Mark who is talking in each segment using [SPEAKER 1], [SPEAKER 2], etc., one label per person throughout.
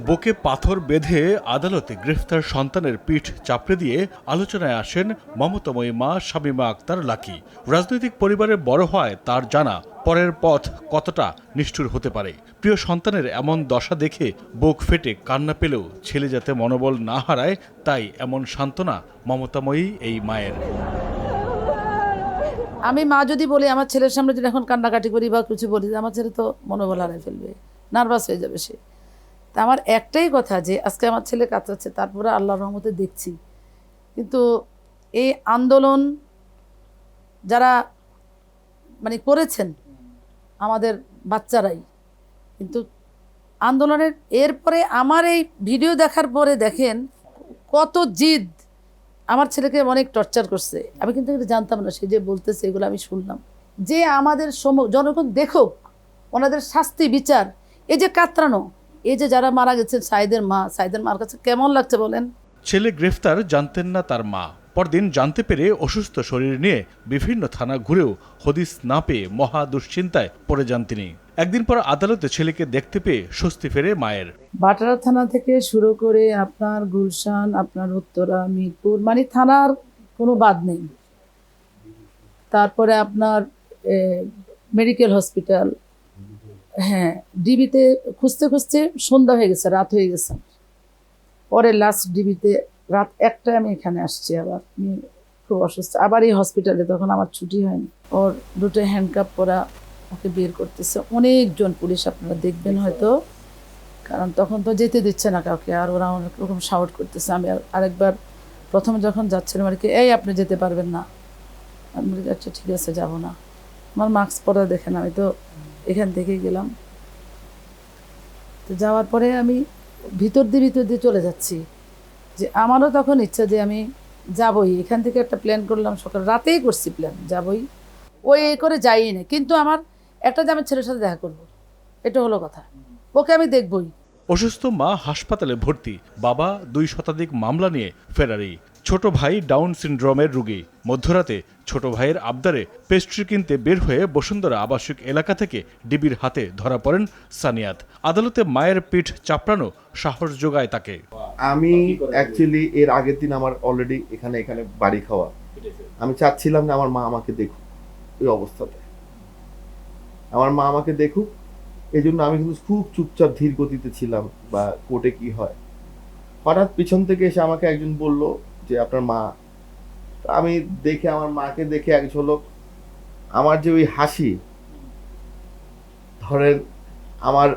[SPEAKER 1] বুকে পাথর বেঁধে আদালতে গ্রেফতার সন্তানের পিঠ চাপড়ে দিয়ে আলোচনায় আসেন মমতাময়ী মা শামীমা আক্তার লাকী। রাজনৈতিক পরিবারের বড় হওয়ায় তার জানা পরের পথ কতটা নিষ্ঠুর হতে পারে। প্রিয় সন্তানের এমন দশা দেখে বুক ফেটে কান্না পেলেও ছেলে যাতে মনোবল না হারায়, তাই এমন সান্ত্বনা মমতাময়ী এই মায়ের।
[SPEAKER 2] আমি মা যদি বলি আমার ছেলের সামনে যদি এখন কান্নাকাটি করি বা কিছু বলি, আমার ছেলে তো মনোবল হারায় ফেলবে, নার্ভাস হয়ে যাবে সে। তা আমার একটাই কথা যে আজকে আমার ছেলে কাতরাচ্ছে, তারপরে আল্লাহর রহমতে দেখছি। কিন্তু এই আন্দোলন যারা মানে করেছেন আমাদের বাচ্চারাই, কিন্তু আন্দোলনের এরপরে আমার এই ভিডিও দেখার পরে দেখেন কত জিদ। আমার ছেলেকে অনেক টর্চার করছে, আমি কিন্তু এটা জানতাম না, সে যে বলতেছে এগুলো আমি শুনলাম। যে আমাদের জনগণ দেখুক ওনাদের শাস্তি বিচার, এই যে কাতরানো, এই যে যারা মারা গেছেন, সাইদের মার কাছে কেমন লাগছে বলেন?
[SPEAKER 1] ছেলে গ্রেফতার জানতেন না তার মা। পরদিন জানতে পেরে অসুস্থ শরীর নিয়ে বিভিন্ন থানা ঘুরেও হদিস না পেয়ে মহা দুশ্চিন্তায় পড়ে যান তিনি। একদিন পর আদালতে ছেলেকে দেখতে পেয়ে স্বস্তি ফেরে মায়ের।
[SPEAKER 2] বাটারা থানা থেকে শুরু করে আপনার গুলশান, আপনার উত্তরা, মিরপুর, মানে থানার কোনো বাদ নেই। তারপরে আপনার মেডিকেল হসপিটাল, হ্যাঁ, ডিবিতে খুঁজতে খুঁজতে সন্ধ্যা হয়ে গেছে, রাত হয়ে গেছে। পরে লাস্ট ডিবিতে রাত 1টায় আমি এখানে আসছি, আবার আমি খুব অসুস্থ, আবার এই হসপিটালে, তখন আমার ছুটি হয়নি। ওর দুটো হ্যান্ডকাপ পরা, ওকে বের করতেছে অনেকজন পুলিশ, আপনারা দেখবেন হয়তো, কারণ তখন তো যেতে দিচ্ছে না কাউকে, আর ওরা অনেক রকম শাউট করতেছে। আমি আরেকবার প্রথম যখন যাচ্ছিলাম আর কি, এই আপনি যেতে পারবেন না, আমি বলি আচ্ছা ঠিক আছে যাবো না। আমার মাস্ক পরা দেখেন, আমি তো এখান থেকেই গেলাম। তো যাওয়ার পরে আমি ভিতর দিয়ে চলে যাচ্ছি, যে আমারও তখন ইচ্ছা যে আমি যাবই, এখান থেকে একটা প্ল্যান করলাম, সকাল রাতেই করছি প্ল্যান, যাবই, ওই করে যাই না। কিন্তু আমার একটা যে আমার ছেলের সাথে দেখা করব, এটা হলো কথা, ওকে আমি দেখবই।
[SPEAKER 1] অসুস্থ মা হাসপাতালে ভর্তি, বাবা 2 শতাধিক মামলা নিয়ে ফেরারি, ছোট ভাই ডাউন সিনড্রোমের রোগী। মধ্যরাতে ছোট ভাইয়ের আবদারে পেস্ট্রি কিনতে বের হয়ে বসুন্ধরা আবাসিক এলাকা থেকে ডিবির হাতে ধরা পড়েন সানিয়াত। আদালতে মায়ের পিঠ চাপড়ানো সাহস যোগায় তাকে।
[SPEAKER 3] আমি অ্যাকচুয়ালি এর আগের দিন আমার অলরেডি এখানে বাড়ি খাওয়া, আমি চাচ্ছিলাম যে আমার মা আমাকে দেখুক ওই অবস্থাতে, আমার মা আমাকে দেখুক। এই জন্য আমি কিন্তু খুব চুপচাপ ধীর গতিতে ছিলাম, বা কোর্টে কি হয়। হঠাৎ পিছন থেকে এসে আমাকে একজন বলল যে আপনার মা। আমি দেখে আমার মাকে দেখে এক ঝলক, আমার যে ওই হাসি, ধরেন আমার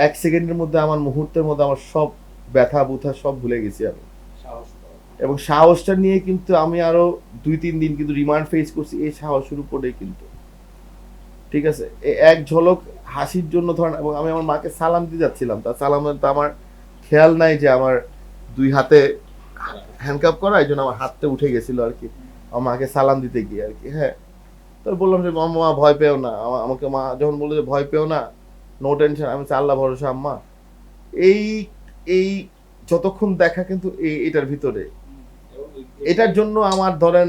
[SPEAKER 3] 1 সেকেন্ডের মধ্যে, আমার মুহূর্তের মধ্যে আমার সব ব্যথা বুথা সব ভুলে গেছি আমি। এবং সাহসটা নিয়ে কিন্তু আমি আরো 2-3 দিন কিন্তু রিমান্ড ফেস করছি এই সাহসের উপরেই কিন্তু, ঠিক আছে। এক ঝলক হাসির জন্য ধরেন, এবং আমি আমার মাকে সালাম দিতে যাচ্ছিলাম, তার সালামের তো আমার খেয়াল নাই যে আমার 2 হাতে হ্যান্ডকাপ করা, এই জন্য আমার হাতটা উঠে গেছিল আর কি, আমার মাকে সালাম দিতে গিয়ে আর কি। হ্যাঁ, তো বললাম যে মা ভয় পেও না। আমাকে মা যখন বললো যে ভয় পেও না, নো টেনশন, আমি আল্লাহ ভরসা আম্মা। এই এই যতক্ষণ দেখা কিন্তু এটার ভিতরে, এটার জন্য আমার ধরেন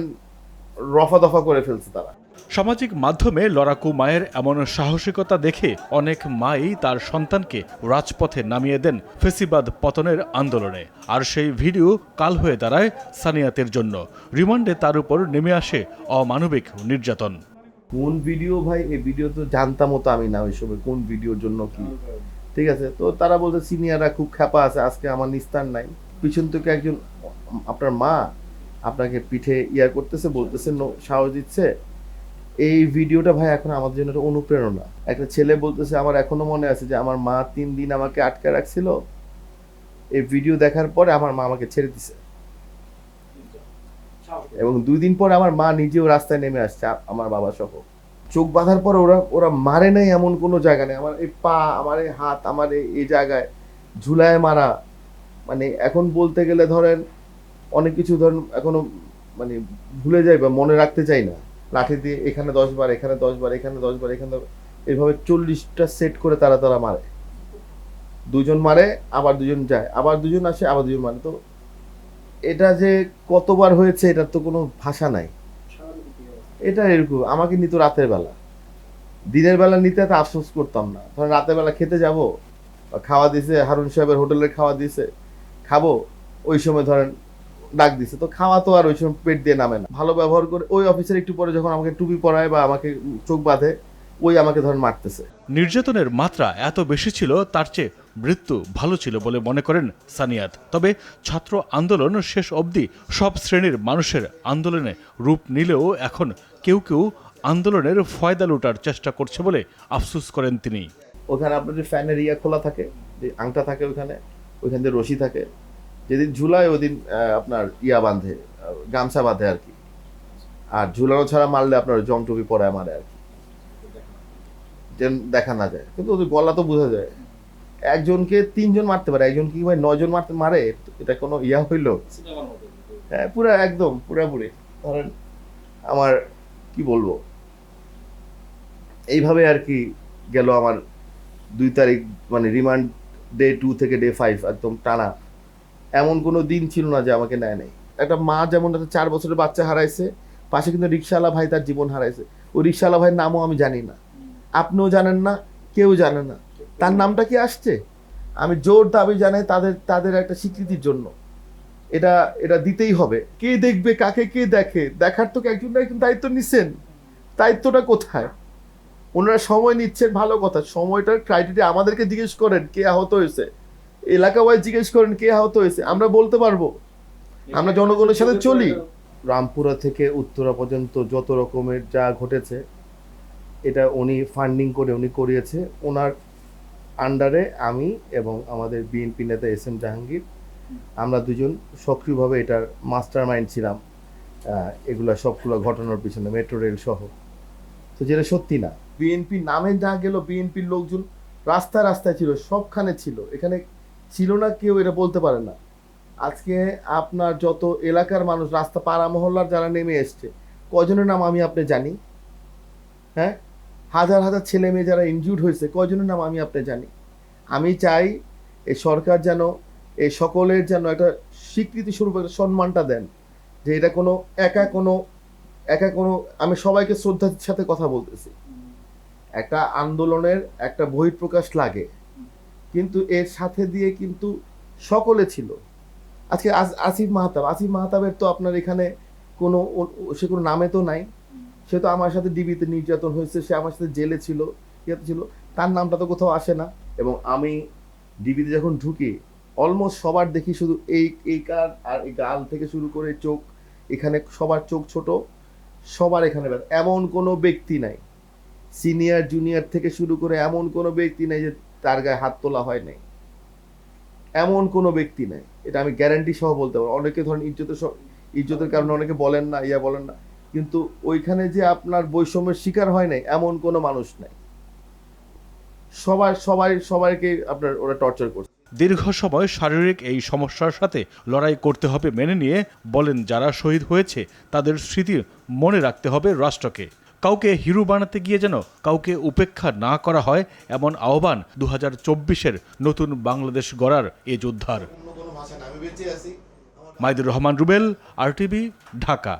[SPEAKER 3] রফা দফা করে ফেলছে তারা।
[SPEAKER 1] সামাজিক মাধ্যমে লড়াকু মায়ের এমন সাহসিকতা দেখে অনেক মাই তার সন্তানকে রাজপথে নামিয়ে দেন ফেসিবাদ পতনের আন্দোলনে। আর সেই ভিডিও কাল হয়ে দাঁড়ায় সানিয়াতের জন্য। রিমান্ডে তার উপর নেমে আসে অমানবিক নির্যাতন।
[SPEAKER 3] কোন ভিডিও ভাই, এই ভিডিও তো জানতামও তো আমি না ওই সময় কোন ভিডিওর জন্য কি, ঠিক আছে। তো তারা বলতে সিনিয়ররা খুব খ্যাপা আছে, আজকে আমার নিস্তার নাই। পিছন থেকে একজন আপনার মা আপনাকে পিঠে করতেছে, বলতেছে, সাহস দিচ্ছে। এই ভিডিওটা ভাই এখন আমাদের জন্য একটা অনুপ্রেরণা। একটা ছেলে বলতেছে, আমার এখনো মনে আছে যে আমার মা 3 দিন আমাকে আটকে রাখছিল, এই ভিডিও দেখার পরে আমার মা আমাকে ছেড়ে দিছে, এবং 2 দিন পরে আমার মা নিজেও রাস্তায় নেমে আসছে আমার বাবা সহ। চোখ বাঁধার পর ওরা মারে নাই এমন কোনো জায়গা নেই। আমার এই পা, আমার এই হাত, আমার এই জায়গায় ঝুলায় মারা, মানে এখন বলতে গেলে ধরেন অনেক কিছু ধরেন এখনো মানে ভুলে যাই বা মনে রাখতে চাই না। লাঠি দিয়ে এখানে 10 বার, এখানে 10 বার, এখানে 10 বার, এখানে এইভাবে 40টা সেট করে তারা মারে। 2 জন মারে, আবার 2 জন যায়, আবার 2 জন আসে, আবার 2 জন মারে। তো এটা যে কতবার হয়েছে এটার তো কোনো ভাষা নাই। এটা এরকম আমাকে নিত রাতের বেলা, দিনের বেলা নিতে এত আফসোস করতাম না। ধরেন রাতের বেলা খেতে যাব, খাওয়া দিছে, হারুন সাহেবের হোটেলের খাওয়া দিছে, খাবো, ওই সময় ধরেন ডাক দিছে, তো খাওয়া তো আর ওই সময় পেট দিয়ে নামে না। ভালো ব্যবহার করে ওই অফিসার একটু পরে যখন আমাকে টুপি পরায় বা আমাকে চোখ বাঁধে, ওই আমাকে ধরেন মারতেছে।
[SPEAKER 1] নির্যাতনের মাত্রা এত বেশি ছিল, তার চেয়ে মৃত্যু ভালো ছিল বলে মনে করেন সানিয়াত। তবে ছাত্র আন্দোলন শেষ অবধি সব শ্রেণীর মানুষের আন্দোলনে রূপ নিলেও এখন কেউ কেউ আন্দোলনের ফয়দা লুটার চেষ্টা করছে বলে আফসোস করেন তিনি।
[SPEAKER 3] ওখানে আপনার যে ফ্যানের খোলা থাকে, যে আংটা থাকে ওইখান দিয়ে রশি থাকে, যেদিন ঝুলায় ওদিন আপনার বাঁধে, গামছা বাঁধে আর কি। আর ঝুলানো ছাড়া মারলে আপনার জমটুপি পরায় মারে আর কি, যেন দেখা না যায়। কিন্তু ওদের গলা তো বোঝা যায়। একজনকে 3 জন মারতে পারে, একজনকে কি ভাই 9 জন মারে? এটা কোনো হইলো? হ্যাঁ, পুরা একদম পুরাপুরি। ধরেন আমার কি বলবো, এইভাবে আর কি গেল আমার 2 তারিখ, মানে রিমান্ড ডে 2 থেকে ডে 5 একদম টানা। এমন কোনো দিন ছিল না যে আমাকে নেয় নাই। একটা মা যেমন একটা 4 বছরের বাচ্চা হারাইছে, পাশে কিন্তু রিক্সাওয়ালা ভাই তার জীবন হারাইছে। ওই রিক্সাওয়ালা ভাইয়ের নামও আমি জানি না, আপনিও জানেন না, কেউ জানে না। তার নামটা কি আসছে? আমি জোর দাবি জানাই তাদের একটা স্বীকৃতির জন্য এটা দিতেই হবে। কে দেখবে, কাকে কে দেখে, দেখার তো একজন না একজন দায়িত্ব নিচ্ছেন। দায়িত্বটা কোথায়? ওনারা সময় নিচ্ছেন, ভালো কথা। সময়টার ক্রাইটেরিয়া আমাদেরকে জিজ্ঞেস করেন কে আহত হয়েছে, এলাকা ওয়াইজ জিজ্ঞেস করেন কে আহত হয়েছে, আমরা বলতে পারবো। আমরা জনগণের সাথে চলি। রামপুরা থেকে উত্তরা পর্যন্ত যত রকমের যা ঘটেছে, এটা উনি ফান্ডিং করে উনি করিয়েছে। ওনার আন্ডারে আমি এবং আমাদের বিএনপি নেতা SM জাহাঙ্গীর, আমরা দুজন সক্রিয়ভাবে এটার মাস্টার মাইন্ড ছিলাম। এগুলা সবগুলো ঘটনার পিছনে, মেট্রো রেল সহ। তো যেটা সত্যি না, বিএনপি নামে যা গেল, বিএনপির লোকজন রাস্তায় রাস্তায় ছিল, সবখানে ছিল। এখানে ছিল না কেউ এটা বলতে পারে না। আজকে আপনার যত এলাকার মানুষ, রাস্তা পাড়া মহল্লার যারা নেমে এসছে, কজনের নাম আমি আপনি জানি? হ্যাঁ, হাজার হাজার ছেলে মেয়ে যারা ইনজিউর্ড হয়েছে, কজনের নাম আমি আপনি জানি? আমি চাই এই সরকার যেন এই সকলের যেন একটা স্বীকৃতি স্বরূপ একটা সম্মানটা দেন, যে এটা কোনো একা কোনো আমি সবাইকে শ্রদ্ধার সাথে কথা বলতেছি। একটা আন্দোলনের একটা বহিঃপ্রকাশ লাগে, কিন্তু এর সাথে দিয়ে কিন্তু সকলে ছিল। আজকে আসিফ মাহতাবের তো আপনার এখানে সে কোনো নামে তো নাই। সে তো আমার সাথে ডিবিতে নির্যাতন হয়েছে, সে আমার সাথে জেলে ছিল, ছিল, তার নামটা তো কোথাও আসে না। এবং আমি ডিবিতে যখন ঢুকি, অলমোস্ট সবার দেখি শুধু এই কান আর এই গাল থেকে শুরু করে চোখ, এখানে সবার চোখ ছোট, সবার এখানে এমন কোনো ব্যক্তি নাই, সিনিয়র জুনিয়র থেকে শুরু করে এমন কোনো ব্যক্তি নাই যে তার গায়ে হাত তোলা হয় নাই। এমন কোনো ব্যক্তি নাই, এটা আমি গ্যারান্টি সহ বলতে পারবো। অনেকে ধরেন ইজ্জতের কারণে অনেকে বলেন না, বলেন না, কিন্তু ওইখানে যে আপনার বৈষম্যের শিকার হয় নাই এমন কোনো মানুষ নাই। সবাইকে আপনার ওরা টর্চার করছে।
[SPEAKER 1] দীর্ঘ সময় শারীরিক এই সমস্যার সাথে লড়াই করতে হবে মেনে নিয়ে বলেন, যারা শহীদ হয়েছে তাদের স্মৃতি মনে রাখতে হবে রাষ্ট্রকে। কাউকে হিরো বানাতে গিয়ে যেন কাউকে উপেক্ষা না করা হয়, এমন আহ্বান 2024-এর নতুন বাংলাদেশ গড়ার এ যোদ্ধার। মাইদুর রহমান রুবেল, RTV, ঢাকা।